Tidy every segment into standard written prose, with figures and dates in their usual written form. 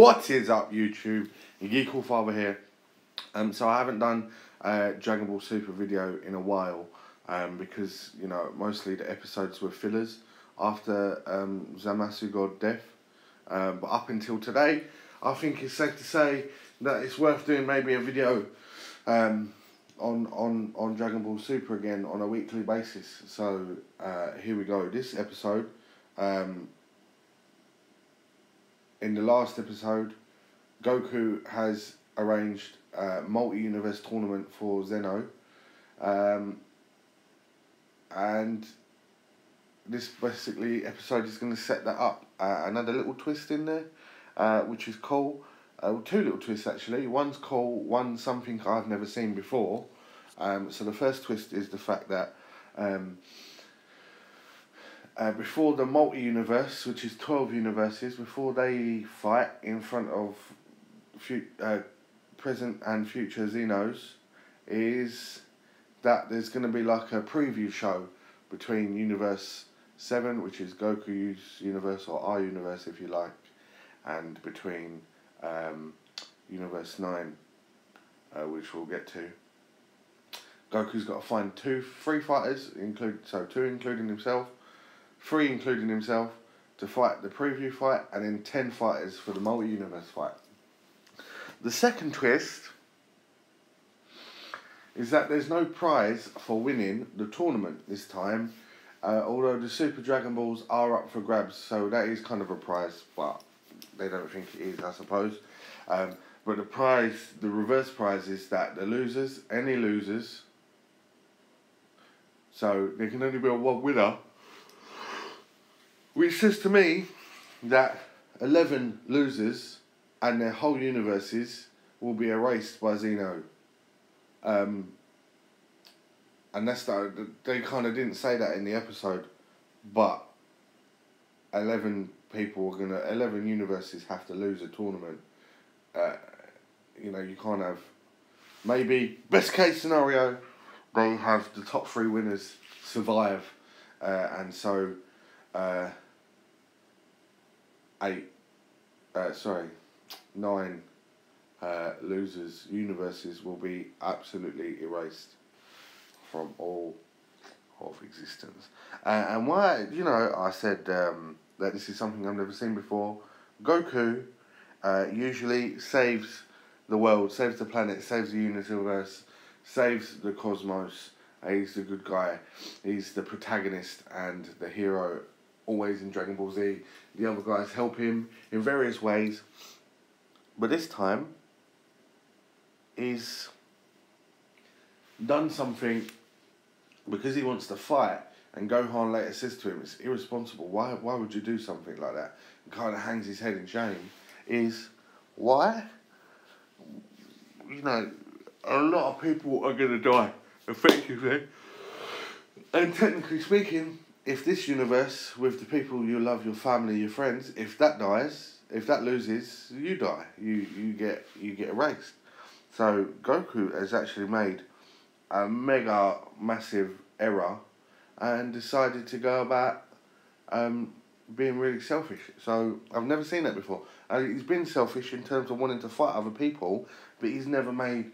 What is up, YouTube? Your Geek All Father here. So I haven't done a Dragon Ball Super video in a while, because mostly the episodes were fillers after Zamasu got death. But up until today, I think it's safe to say that it's worth doing maybe a video on Dragon Ball Super again on a weekly basis. So here we go. This episode. In the last episode, Goku has arranged a multi-universe tournament for Zeno. And this basically episode is going to set that up. Another little twist in there, which is cool. Two little twists actually. One's cool, one's something I've never seen before. So the first twist is the fact that before the multi-universe, which is 12 universes, before they fight in front of present and future Xenos, is that there's going to be like a preview show between Universe 7, which is Goku's universe, or our universe if you like, and between Universe 9, which we'll get to. Goku's got to find three fighters, two including himself, 3 including himself, to fight the preview fight, and then 10 fighters for the multi-universe fight. The second twist is that there's no prize for winning the tournament this time, although the Super Dragon Balls are up for grabs, so that is kind of a prize, but they don't think it is, I suppose. But the reverse prize is that any losers, so there can only be one winner, which says to me that 11 losers and their whole universes will be erased by Zeno. And they kind of didn't say that in the episode, but 11 universes have to lose a tournament. You can't have, maybe best case scenario, they have the top 3 winners survive, and so 9 universes will be absolutely erased from all of existence. And why, I said that this is something I've never seen before. Goku usually saves the world, saves the planet, saves the universe, saves the cosmos. He's the good guy. He's the protagonist and the hero, always in Dragon Ball Z. The other guys help him in various ways. But this time, he's done something because he wants to fight. And Gohan later says to him, it's irresponsible. Why would you do something like that? And kind of hangs his head in shame. Is why? A lot of people are going to die, effectively. And technically speaking, if this universe, with the people you love, your family, your friends, if that dies, if that loses, you die. You get erased. So Goku has actually made a mega massive error and decided to go about being really selfish. So I've never seen that before. He's been selfish in terms of wanting to fight other people, but he's never made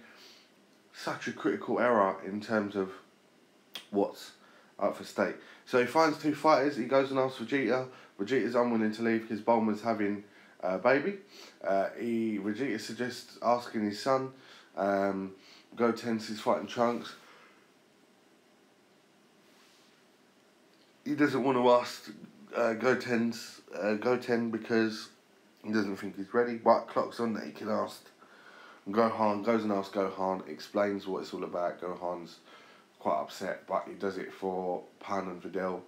such a critical error in terms of what's up for stake. So he finds 2 fighters, he goes and asks Vegeta. Vegeta's unwilling to leave because Bulma's having a baby. Vegeta suggests asking his son. Goten's is fighting Trunks. He doesn't want to ask Goten because he doesn't think he's ready, but clocks on that he can ask Gohan, goes and asks Gohan, explains what it's all about. Gohan's quite upset, but he does it for Pan and Videl.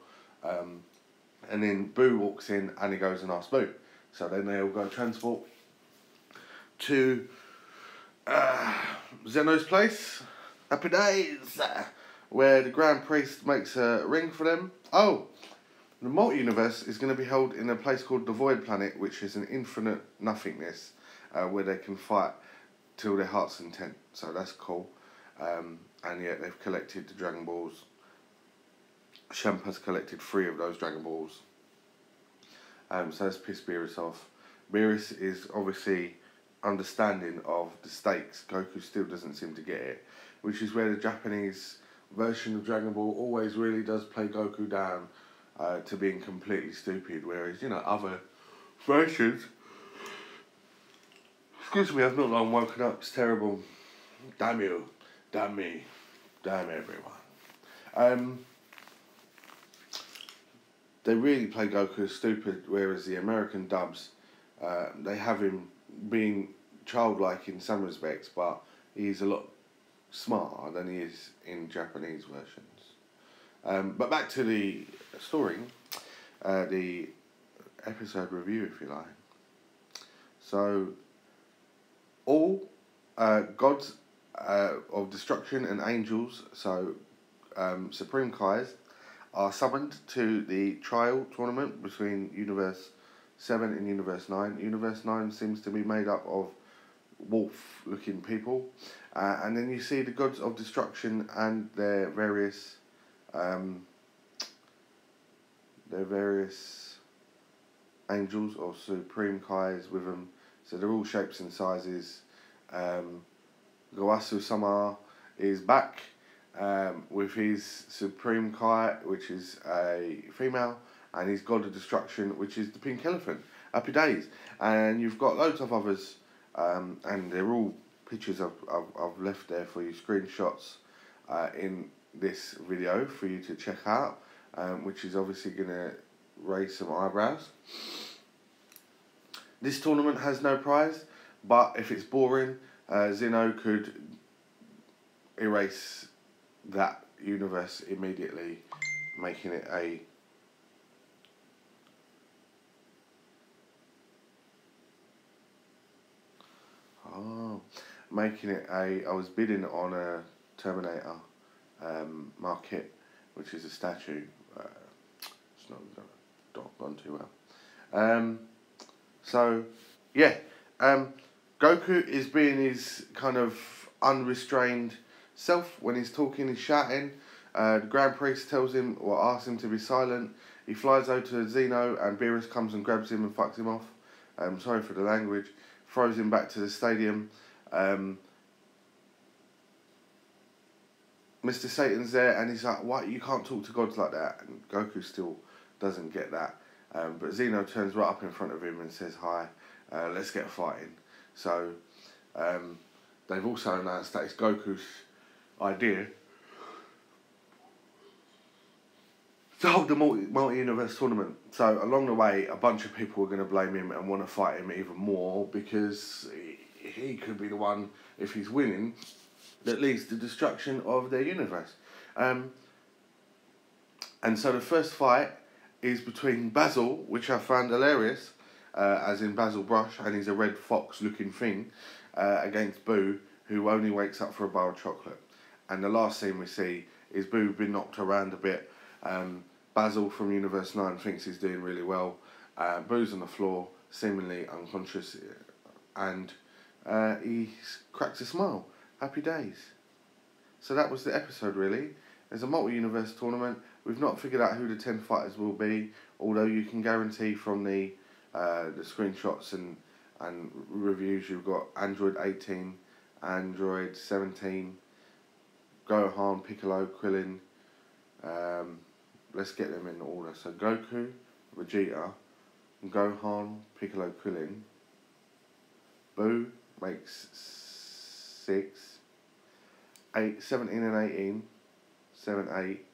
And then Boo walks in and he goes and asks Boo. So then they all go transport to Zeno's place, Happy Days, where the Grand Priest makes a ring for them. Oh, the multi-universe is going to be held in a place called the Void Planet, which is an infinite nothingness, where they can fight till their heart's content. So that's cool. And yet they've collected the Dragon Balls. Shampa's collected 3 of those Dragon Balls. So that's pissed Beerus off. Beerus is obviously understanding of the stakes. Goku still doesn't seem to get it, which is where the Japanese version of Dragon Ball always really does play Goku down to being completely stupid, whereas, you know, other versions... Excuse me, I've not long woken up, it's terrible. Damn you, damn me, damn everyone. They really play Goku as stupid, whereas the American dubs, they have him being childlike in some respects, but he's a lot smarter than he is in Japanese versions. But back to the story, the episode review, if you like. So, all gods of destruction and angels, so Supreme Kais, are summoned to the trial tournament between Universe 7 and Universe 9. Universe 9 seems to be made up of wolf-looking people. And then you see the gods of destruction and their various angels or Supreme Kais with them. So they're all shapes and sizes. Gowasu-sama is back with his Supreme Kai, which is a female, and his God of Destruction, which is the Pink Elephant. Happy days. And you've got loads of others, and they're all pictures I've left there for you, screenshots in this video for you to check out, which is obviously going to raise some eyebrows. This tournament has no prize, but if it's boring, Zeno could erase that universe immediately, making it a I was bidding on a Terminator market, which is a statue. It's not gone too well. So, yeah, Goku is being his kind of unrestrained self when he's talking, he's shouting. The Grand Priest tells him or asks him to be silent. He flies over to Zeno and Beerus comes and grabs him and fucks him off. Sorry for the language. Throws him back to the stadium. Mr. Satan's there and he's like, what, you can't talk to gods like that. And Goku still doesn't get that. But Zeno turns right up in front of him and says, hi, let's get fighting. So, they've also announced that it's Goku's idea to hold the multi-universe tournament. So, along the way, a bunch of people are going to blame him and want to fight him even more because he could be the one, if he's winning, that leads to destruction of their universe. And so the first fight is between Basil, which I found hilarious, as in Basil Brush, and he's a red fox looking thing, against Boo, who only wakes up for a bar of chocolate. And the last scene we see is Boo been knocked around a bit. Basil from Universe 9 thinks he's doing really well. Boo's on the floor, seemingly unconscious, and he cracks a smile. Happy days. So that was the episode, really. There's a multi-universe tournament. We've not figured out who the 10 fighters will be, although you can guarantee from the screenshots and reviews you've got Android 18, Android 17, Gohan, Piccolo, Krillin. Let's get them in order. So Goku, Vegeta, Gohan, Piccolo, Krillin. Boo makes 6. 8, 17 and 18. 7, 8,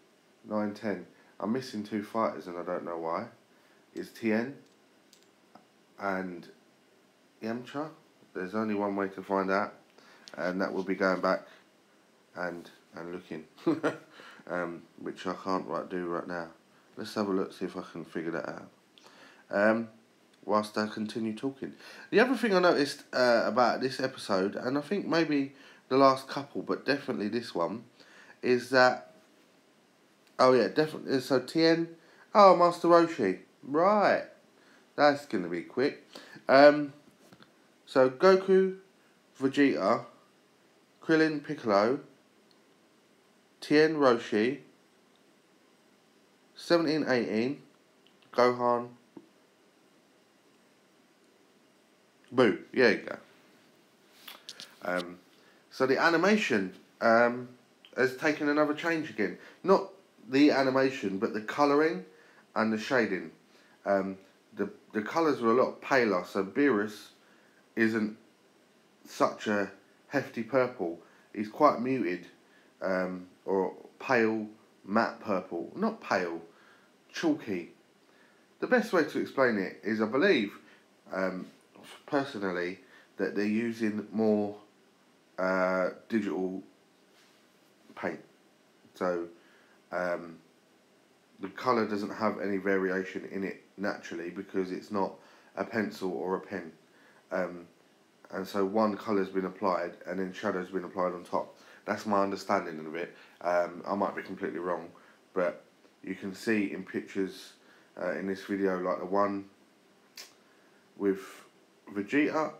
9, 10. I'm missing 2 fighters and I don't know why. It's Tien and Yamcha. There's only one way to find out, and that will be going back and looking, which I can't do right now. Let's have a look, see if I can figure that out. Whilst I continue talking. The other thing I noticed about this episode, and I think maybe the last couple, but definitely this one, is that, oh yeah, definitely, so Tien, oh, Master Roshi, right, that's going to be quick. So Goku, Vegeta, Krillin, Piccolo, Tien, Roshi, 17, 18, Gohan, Boo. Yeah, you go. So the animation has taken another change again. Not the animation, but the colouring and the shading. The colours were a lot paler, so Beerus isn't such a hefty purple. He's quite muted, or pale, matte purple. Not pale, chalky. The best way to explain it is, I believe, personally, that they're using more digital paint. So the colour doesn't have any variation in it naturally because it's not a pencil or a pen. And so one colour's been applied and then shadow's been applied on top. That's my understanding of it. I might be completely wrong, but you can see in pictures in this video, like the one with Vegeta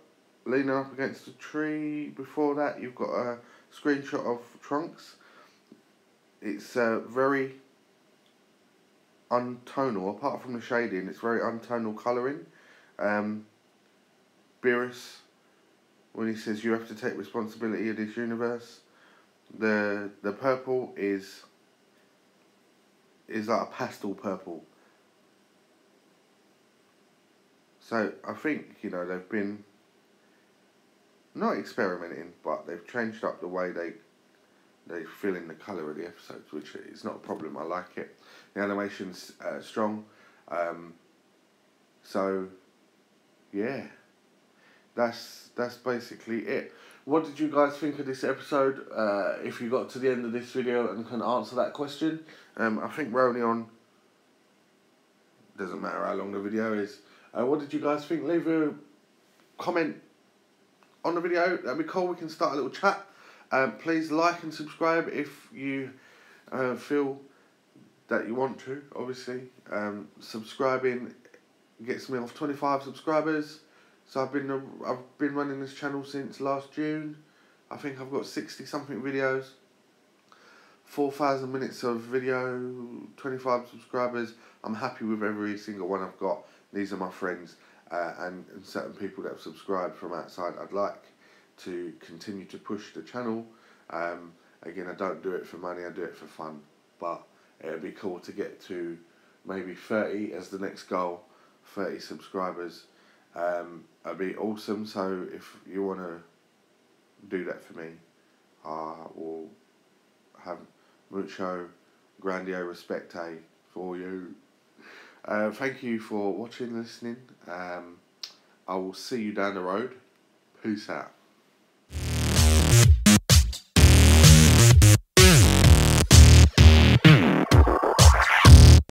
leaning up against a tree. Before that, you've got a screenshot of Trunks. It's very untonal. Apart from the shading, it's very untonal colouring. Beerus, when he says you have to take responsibility of this universe, the purple is like a pastel purple. So I think, you know, they've been not experimenting, but they've changed up the way they fill in the colour of the episodes, which is not a problem. I like it. The animation's strong. So yeah, that's basically it. What did you guys think of this episode? If you got to the end of this video and can answer that question, I think we're only on, doesn't matter how long the video is. What did you guys think? Leave a comment on the video. That'd be cool. We can start a little chat. Please like and subscribe if you feel that you want to. Obviously, subscribing gets me off 25 subscribers. So I've been running this channel since last June. I think I've got 60 something videos, 4,000 minutes of video, 25 subscribers. I'm happy with every single one I've got. These are my friends and certain people that have subscribed from outside. I'd like to continue to push the channel. Again, I don't do it for money, I do it for fun. But it'd be cool to get to maybe 30 as the next goal, 30 subscribers. That'd be awesome. So if you want to do that for me, I will have mucho grandio respecte for you. Thank you for watching, listening. I will see you down the road. Peace out.